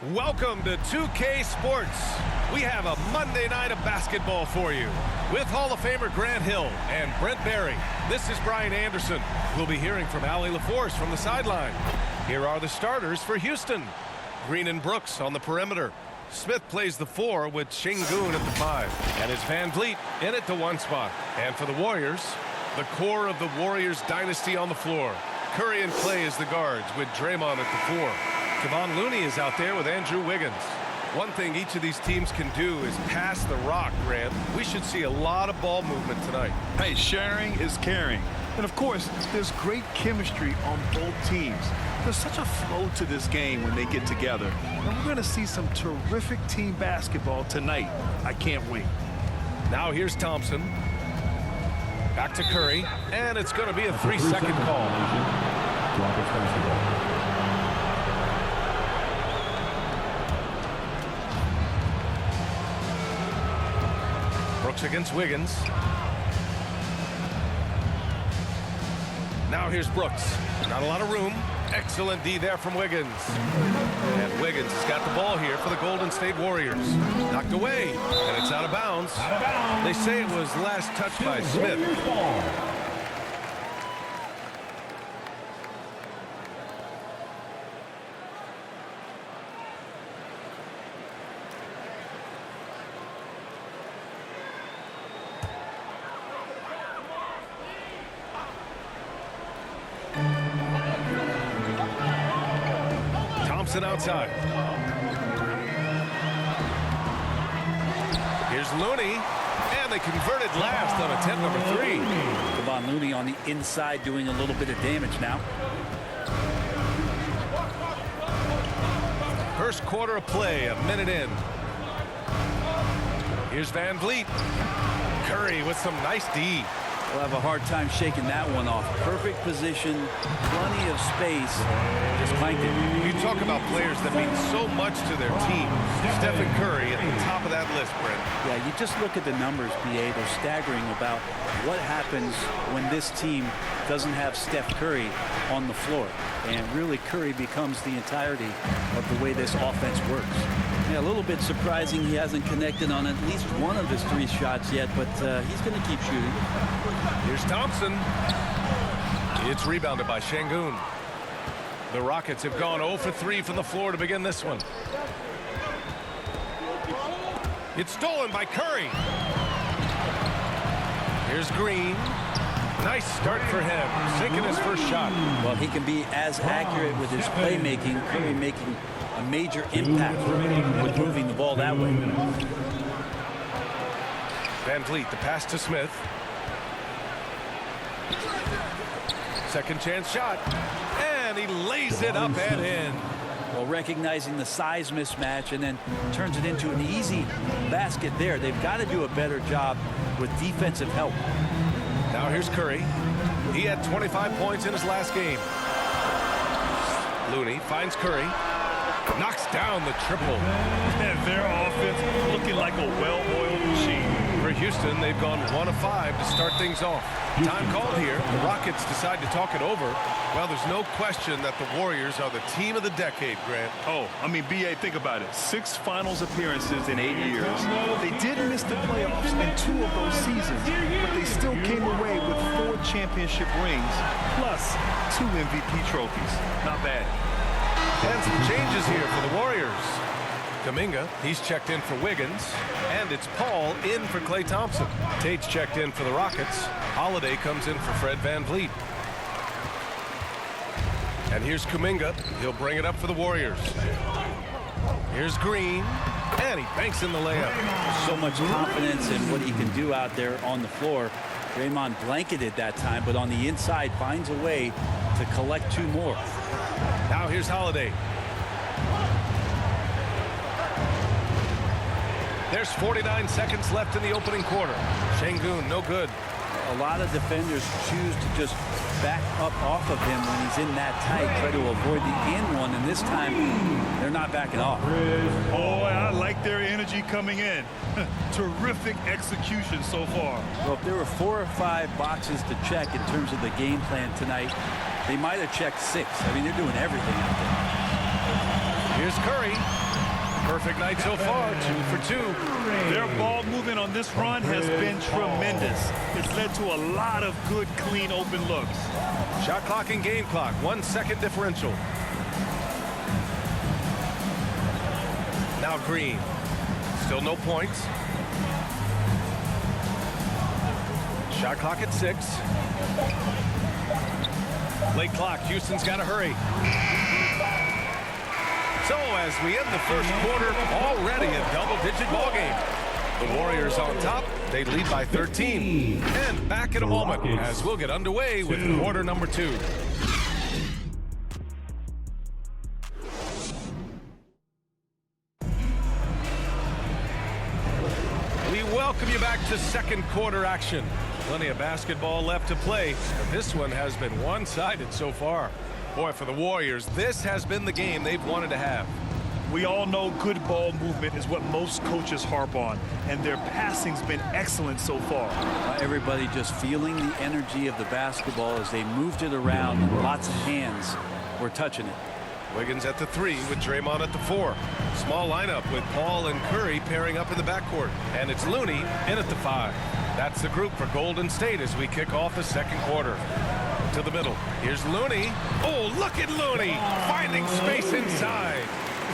Welcome to 2K Sports. We have a Monday night of basketball for you with Hall of Famer Grant Hill and Brent Barry. This is Brian Anderson. We'll be hearing from Allie LaForce from the sideline. Here are the starters for Houston. Green and Brooks on the perimeter. Smith plays the 4 with Şengün at the 5. And it's Van Vliet in at the 1 spot. And for the Warriors, the core of the Warriors dynasty on the floor. Curry and Clay as the guards with Draymond at the 4. Kevon Looney is out there with Andrew Wiggins. One thing each of these teams can do is pass the rock, Grant. We should see a lot of ball movement tonight. Hey, sharing is caring. And of course, there's great chemistry on both teams. There's such a flow to this game when they get together. And we're going to see some terrific team basketball tonight. I can't wait. Now here's Thompson. Back to Curry. And it's going to be a 3-second call. Brooks against Wiggins. Now here's Brooks. Not a lot of room. Excellent D there from Wiggins. And Wiggins has got the ball here for the Golden State Warriors. Knocked away, and it's out of bounds. They say it was last touched by Smith. Thompson outside. Here's Looney, and they converted last on attempt number 3. Kevon Looney on the inside doing a little bit of damage now. First quarter of play, a minute in. Here's Van Vliet. Curry with some nice D. We'll have a hard time shaking that one off. Perfect position, plenty of space. Just clanked it. You talk about players that mean so much to their team. Stephen Curry at the top of that list, Brent. Yeah, you just look at the numbers, BA. They're staggering about what happens when this team doesn't have Steph Curry on the floor. And really, Curry becomes the entirety of the way this offense works. Yeah, a little bit surprising he hasn't connected on at least one of his 3 shots yet, but he's going to keep shooting. Here's Thompson. It's rebounded by Şengün. The Rockets have gone 0 for 3 from the floor to begin this one. It's stolen by Curry. Here's Green. Nice start for him, sinking his first shot. Well, he can be as accurate with his playmaking, Curry making a major impact with moving the ball that way. Van Vliet, the pass to Smith. Second chance shot, and he lays it up and in. Well, recognizing the size mismatch and then turns it into an easy basket there. They've got to do a better job with defensive help. Now here's Curry. He had 25 points in his last game. Looney finds Curry. Knocks down the triple. And their offense looking like a well-oiled machine. For Houston, they've gone 1 of 5 to start things off. Time called here. The Rockets decide to talk it over. Well, there's no question that the Warriors are the team of the decade, Grant. Oh, I mean, BA, think about it. 6 finals appearances in 8 years. They did miss the playoffs in 2 of those seasons, but they still came away with 4 championship rings, plus 2 MVP trophies. Not bad. And some changes here for the Warriors. Kuminga, he's checked in for Wiggins. And it's Paul in for Klay Thompson. Tate's checked in for the Rockets. Holiday comes in for Fred Van Vliet. And here's Kuminga. He'll bring it up for the Warriors. Here's Green. And he banks in the layup. So much confidence in what he can do out there on the floor. Draymond blanketed that time, but on the inside finds a way to collect 2 more. Now here's Holiday. There's 49 seconds left in the opening quarter. Şengün, no good. A lot of defenders choose to just back up off of him when he's in that tight, try to avoid the and one, and this time they're not backing off. Oh, I like their energy coming in. Terrific execution so far. Well, if there were 4 or 5 boxes to check in terms of the game plan tonight, they might have checked 6. I mean, they're doing everything out there. Here's Curry. Perfect night so far, 2 for 2. Their ball movement on this run has been tremendous. It's led to a lot of good, clean, open looks. Shot clock and game clock, 1 second differential. Now Green. Still no points. Shot clock at 6. Late clock. Houston's got to hurry. So as we end the first quarter, already a double-digit ball game. The Warriors on top. They lead by 13. And back in a moment as we'll get underway with quarter number 2. We welcome you back to second quarter action. Plenty of basketball left to play, but this one has been one-sided so far. Boy, for the Warriors, this has been the game they've wanted to have. We all know good ball movement is what most coaches harp on, and their passing's been excellent so far. Everybody just feeling the energy of the basketball as they moved it around, and lots of hands were touching it. Wiggins at the 3 with Draymond at the 4. Small lineup with Paul and Curry pairing up in the backcourt. And it's Looney in at the 5. That's the group for Golden State as we kick off the second quarter. To the middle. Here's Looney. Oh, look at Looney finding space inside.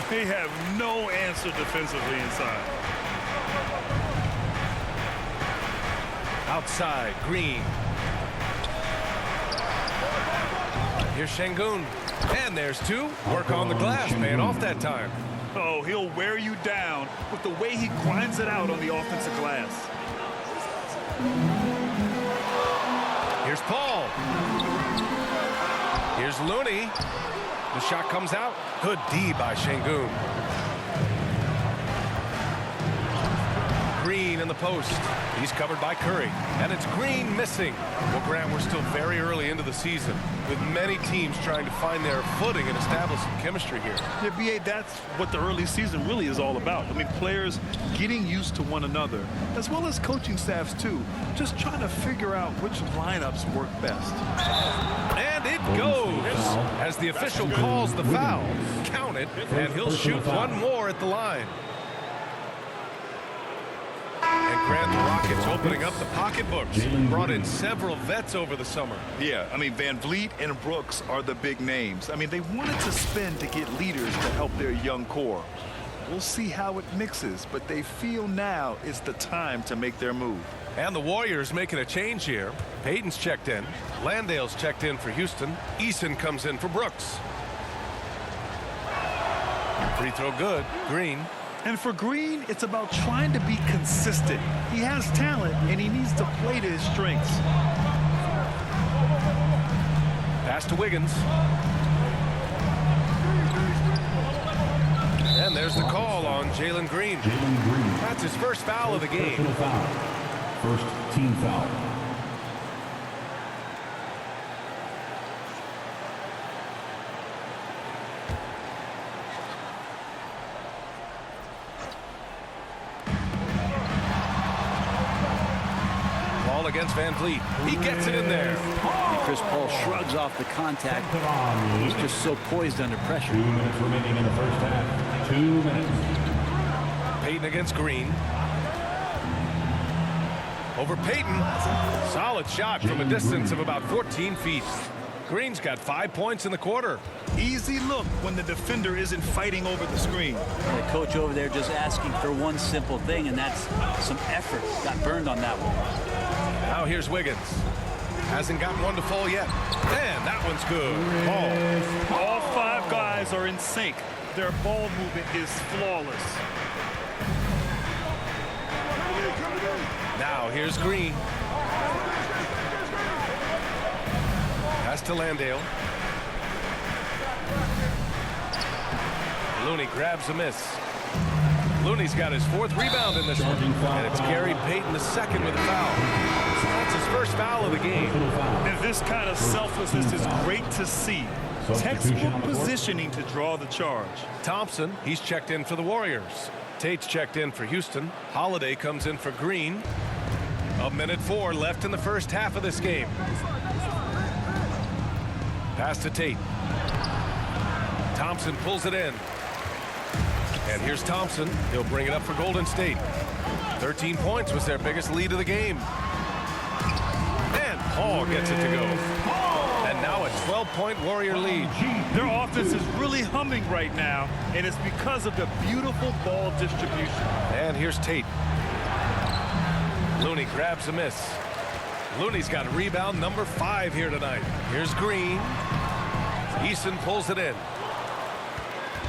They have no answer defensively inside. Outside, Green. Here's Şengün. And there's 2. Work on the glass, paying off that time. Oh, he'll wear you down with the way he grinds it out on the offensive glass. Here's Paul. Here's Looney. The shot comes out. Good D by Şengün. Green in the post. He's covered by Curry. And it's Green missing. Well, Grant, we're still very early into the season with many teams trying to find their footing and establish some chemistry here. Yeah, B.A., that's what the early season really is all about. I mean, players getting used to one another, as well as coaching staffs, too. Just trying to figure out which lineups work best. And it goes as the official calls the foul. Count it, and he'll shoot one more at the line. And Grant, the Rockets opening up the pocketbooks. Brought in several vets over the summer. Yeah, I mean, Van Vliet and Brooks are the big names. I mean, they wanted to spend to get leaders to help their young core. We'll see how it mixes, but they feel now is the time to make their move. And the Warriors making a change here. Payton's checked in. Landale's checked in for Houston. Eason comes in for Brooks. Free throw good. Green. And for Green, it's about trying to be consistent. He has talent, and he needs to play to his strengths. Pass to Wiggins. And there's the call on Jalen Green. That's his first foul of the game. First team foul. Against Van Vliet. He gets it in there. And Chris Paul shrugs off the contact. He's just so poised under pressure. 2 minutes remaining in the first half. 2 minutes. Payton against Green. Over Payton. Solid shot from a distance of about 14 feet. Green's got 5 points in the quarter. Easy look when the defender isn't fighting over the screen. The coach over there just asking for one simple thing, and that's some effort. Got burned on that one. Now here's Wiggins. Hasn't gotten one to fall yet. And that one's good. Ball. All 5 guys are in sync. Their ball movement is flawless. Now here's Green. Pass to Landale. Looney grabs a miss. Looney's got his 4th rebound in this one. And it's Gary Payton the second with a foul. That's his first foul of the game. And this kind of selflessness is great to see. Textbook positioning to draw the charge. Thompson, he's checked in for the Warriors. Tate's checked in for Houston. Holiday comes in for Green. 1:04 left in the first half of this game. Pass to Tate. Thompson pulls it in. And here's Thompson. He'll bring it up for Golden State. 13 points was their biggest lead of the game. And Paul gets it to go. And now a 12-point Warrior lead. Their offense is really humming right now, and it's because of the beautiful ball distribution. And here's Tate. Looney grabs a miss. Looney's got rebound number 5 here tonight. Here's Green. Eason pulls it in.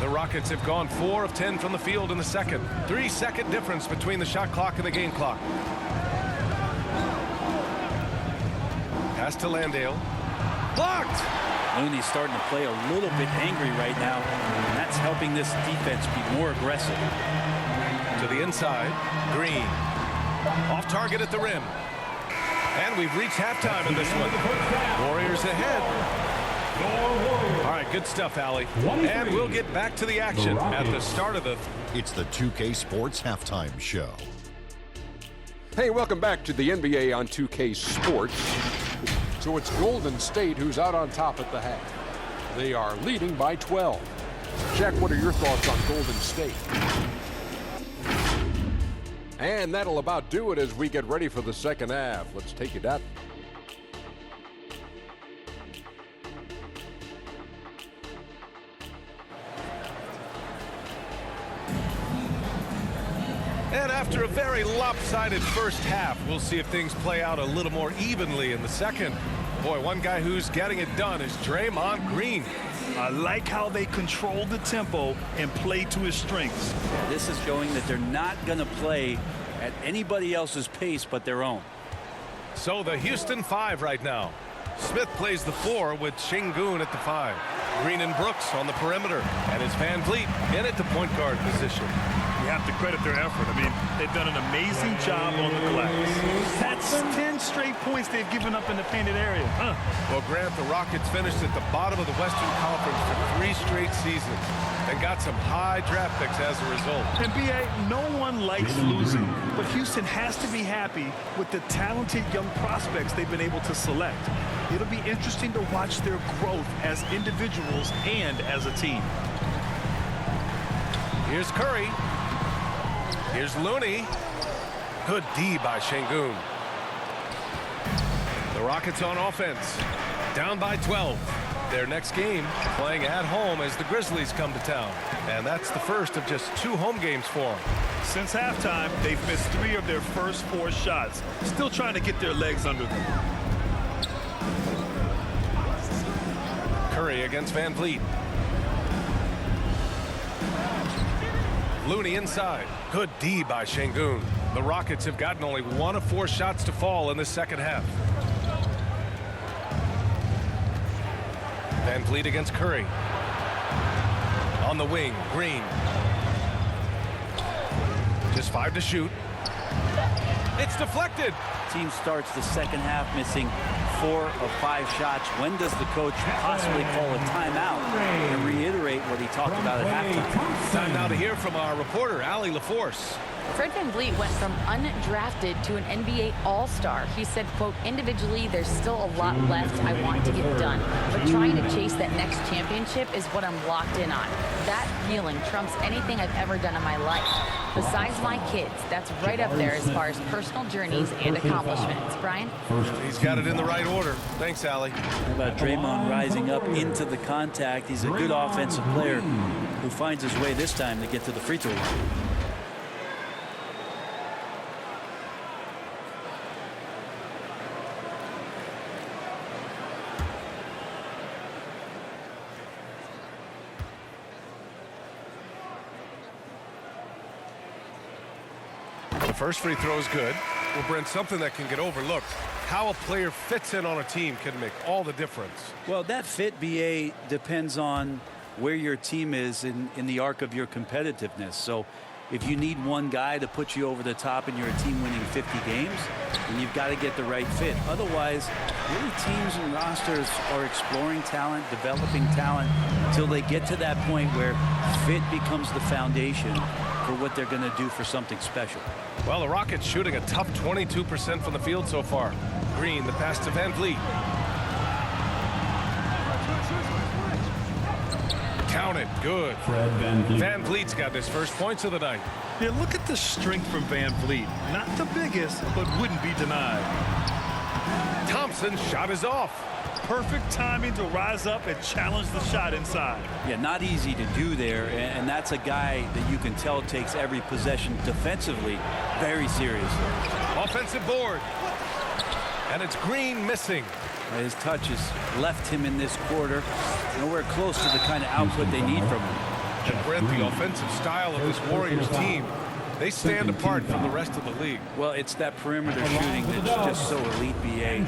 The Rockets have gone 4 of 10 from the field in the second. 3-second difference between the shot clock and the game clock. Pass to Landale. Blocked! Looney's starting to play a little bit angry right now, and that's helping this defense be more aggressive. To the inside. Green. Off target at the rim. And we've reached halftime in this one. Warriors ahead. All right, good stuff, Allie. And we'll get back to the action at the start of the... It's the 2K Sports Halftime Show. Hey, welcome back to the NBA on 2K Sports. So it's Golden State who's out on top at the half. They are leading by 12. Jack, what are your thoughts on Golden State? And that'll about do it as we get ready for the second half. Let's take it up. And after a very lopsided first half, we'll see if things play out a little more evenly in the second. Boy, one guy who's getting it done is Draymond Green. I like how they control the tempo and play to his strengths. This is showing that they're not going to play at anybody else's pace but their own. So the Houston 5 right now. Smith plays the 4 with Şengün at the 5. Green and Brooks on the perimeter. And it's Van Vliet in at the point guard position. You have to credit their effort. I mean, they've done an amazing job on the glass. That's 10 straight points they've given up in the painted area. Well, Grant, the Rockets finished at the bottom of the Western Conference for 3 straight seasons and got some high draft picks as a result. And B.A., no one likes losing, but Houston has to be happy with the talented young prospects they've been able to select. It'll be interesting to watch their growth as individuals and as a team. Here's Curry. Here's Looney. Good D by Şengün. The Rockets on offense. Down by 12. Their next game playing at home as the Grizzlies come to town. And that's the first of just 2 home games for them. Since halftime, they've missed 3 of their first 4 shots. Still trying to get their legs under them. Curry against Van Vliet. Looney inside. Good D by Şengün. The Rockets have gotten only 1 of 4 shots to fall in the second half. Van Vliet against Curry. On the wing, Green. Just 5 to shoot. It's deflected. Team starts the second half missing 4 of 5 shots. When does the coach possibly call a timeout and reiterate what he talked about at halftime? Time now to hear from our reporter, Allie LaForce. Fred VanVleet went from undrafted to an NBA All-Star. He said, quote, individually, there's still a lot left I want to get done. But trying to chase that next championship is what I'm locked in on. That feeling trumps anything I've ever done in my life. Besides my kids, that's right up there as far as personal journeys and accomplishments. Brian? He's got it in the right order. Thanks, Allie. How about Draymond rising up into the contact? He's a good offensive player who finds his way this time to get to the free throw line. The first free throw is good. Well, Brent, something that can get overlooked. How a player fits in on a team can make all the difference. Well, that fit, BA, depends on where your team is in the arc of your competitiveness. So if you need one guy to put you over the top and you're a team winning 50 games, then you've got to get the right fit. Otherwise, really teams and rosters are exploring talent, developing talent, until they get to that point where fit becomes the foundation for what they're going to do for something special. Well, the Rockets shooting a tough 22% from the field so far. Green, the pass to Van Vliet. Counted. Good. Fred Van Vliet. Van Vliet's got his first points of the night. Yeah, look at the strength from Van Vliet. Not the biggest, but wouldn't be denied. Thompson's shot is off. Perfect timing to rise up and challenge the shot inside. Yeah, not easy to do there, and that's a guy that you can tell takes every possession defensively very seriously. Offensive board. And it's Green missing. His touches left him in this quarter nowhere close to the kind of output they need from him. And Brent, the offensive style of this Warriors team, they stand apart from the rest of the league. Well, it's that perimeter shooting that's just so elite, BA,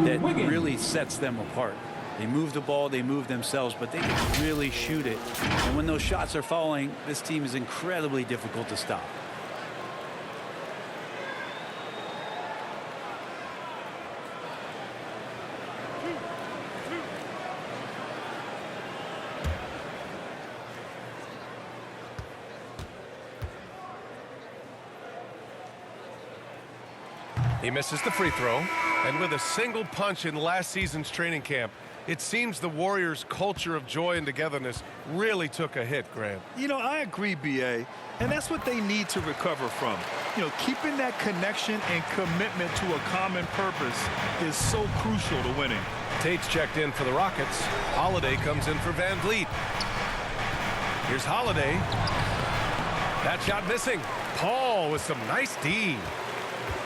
that really sets them apart. They move the ball, they move themselves, but they can really shoot it. And when those shots are falling, this team is incredibly difficult to stop. He misses the free throw, and with a single punch in last season's training camp, it seems the Warriors' culture of joy and togetherness really took a hit, Grant. You know, I agree, BA, and that's what they need to recover from. You know, keeping that connection and commitment to a common purpose is so crucial to winning. Tate's checked in for the Rockets. Holiday comes in for Van Vliet. Here's Holiday. That shot missing. Paul with some nice D.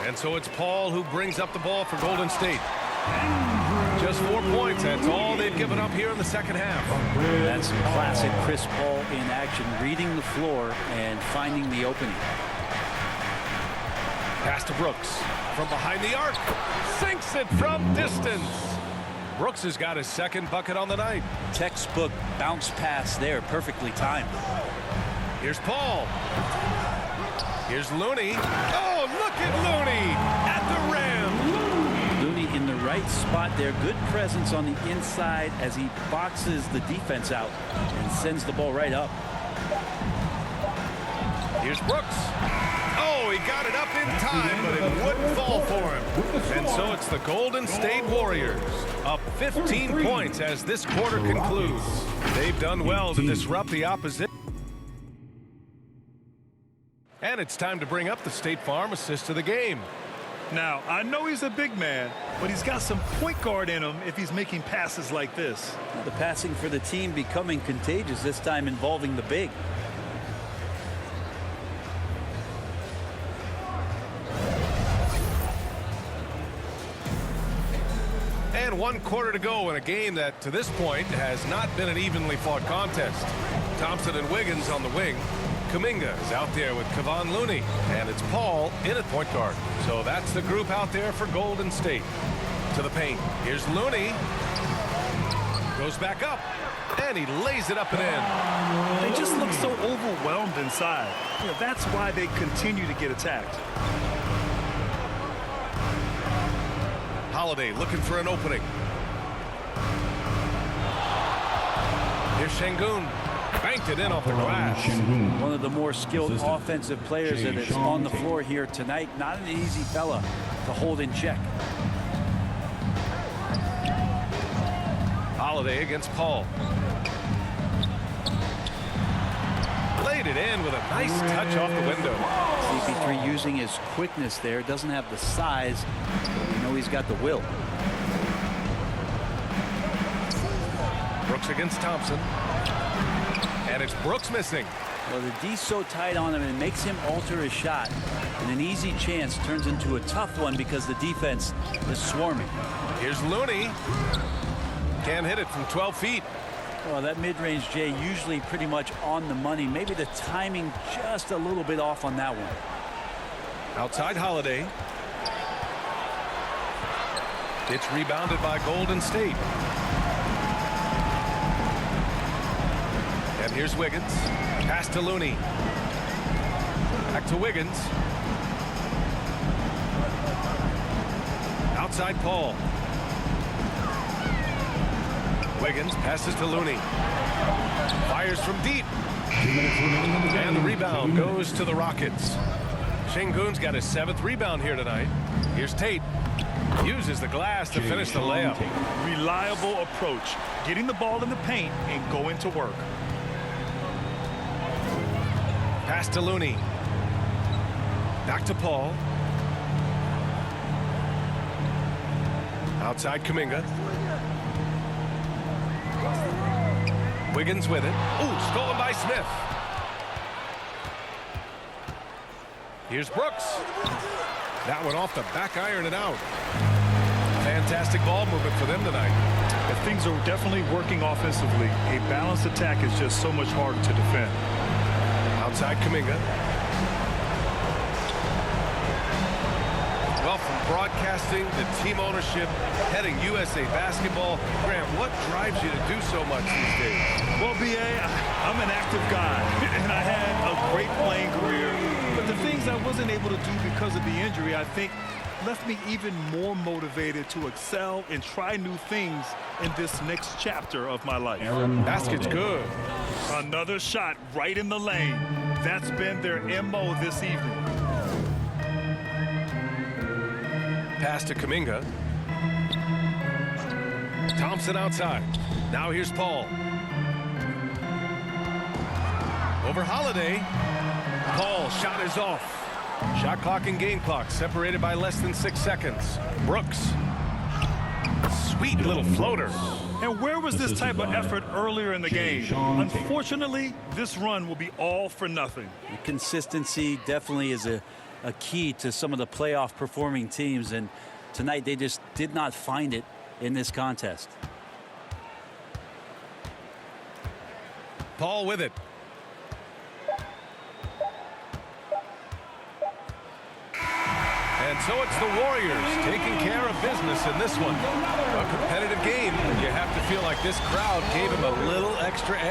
And so it's Paul who brings up the ball for Golden State. Just 4 points. That's all they've given up here in the second half. That's classic Chris Paul in action, reading the floor and finding the opening. Pass to Brooks from behind the arc. Sinks it from distance. Brooks has got his second bucket on the night. Textbook bounce pass there, perfectly timed. Here's Paul. Here's Looney. Oh, look at Looney at the rim. Looney in the right spot there. Good presence on the inside as he boxes the defense out and sends the ball right up. Here's Brooks. Oh, he got it up in time, but it wouldn't fall for him. And so it's the Golden State Warriors up 15 points as this quarter concludes. They've done well to disrupt the opposition. And it's time to bring up the State Farm assist of the game. Now, I know he's a big man, but he's got some point guard in him if he's making passes like this. The passing for the team becoming contagious, this time involving the big. And 1 quarter to go in a game that, to this point, has not been an evenly fought contest. Thompson and Wiggins on the wing. Kuminga is out there with Kevon Looney, and it's Paul in at point guard. So that's the group out there for Golden State. To the paint. Here's Looney. Goes back up, and he lays it up and in. They just look so overwhelmed inside. You know, that's why they continue to get attacked. Holiday looking for an opening. Here's Şengün. Banked it in off the glass. One of the more skilled offensive players that is on the floor here tonight. Not an easy fella to hold in check. Holiday against Paul. Laid it in with a nice touch off the window. CP3 using his quickness there. Doesn't have the size, but we know he's got the will. Brooks against Thompson. And it's Brooks missing. Well, the D's so tight on him, and it makes him alter his shot. And an easy chance turns into a tough one because the defense is swarming. Here's Looney. Can't hit it from 12 feet. Well, that mid-range, Jay, usually pretty much on the money. Maybe the timing just a little bit off on that one. Outside Holiday. It's rebounded by Golden State. And here's Wiggins. Pass to Looney. Back to Wiggins. Outside Paul. Wiggins passes to Looney. Fires from deep. And the rebound goes to the Rockets. Şengün's got his 7th rebound here tonight. Here's Tate. Uses the glass to finish the layup. Reliable approach. Getting the ball in the paint and going to work. Pass to Looney. Back to Paul. Outside Kuminga. Wiggins with it. Ooh, stolen by Smith. Here's Brooks. That one off the back iron and out. Fantastic ball movement for them tonight. And things are definitely working offensively. A balanced attack is just so much harder to defend. Outside Kuminga. Well, from broadcasting to team ownership, heading USA basketball, Grant, what drives you to do so much these days? Well, B.A., I'm an active guy, and I had a great playing career. But the things I wasn't able to do because of the injury, I think, left me even more motivated to excel and try new things in this next chapter of my life. Basket's good. Another shot right in the lane. That's been their MO this evening. Pass to Kuminga. Thompson outside. Now here's Paul. Over Holiday. Paul, shot is off. Shot clock and game clock separated by less than 6 seconds. Brooks. Sweet little floater. And where was this type of effort earlier in the game? Unfortunately, this run will be all for nothing. Consistency definitely is a key to some of the playoff performing teams, and tonight they just did not find it in this contest. Paul with it. And so it's the Warriors taking care of business in this one. A competitive game, and you have to feel like this crowd gave him a little extra edge.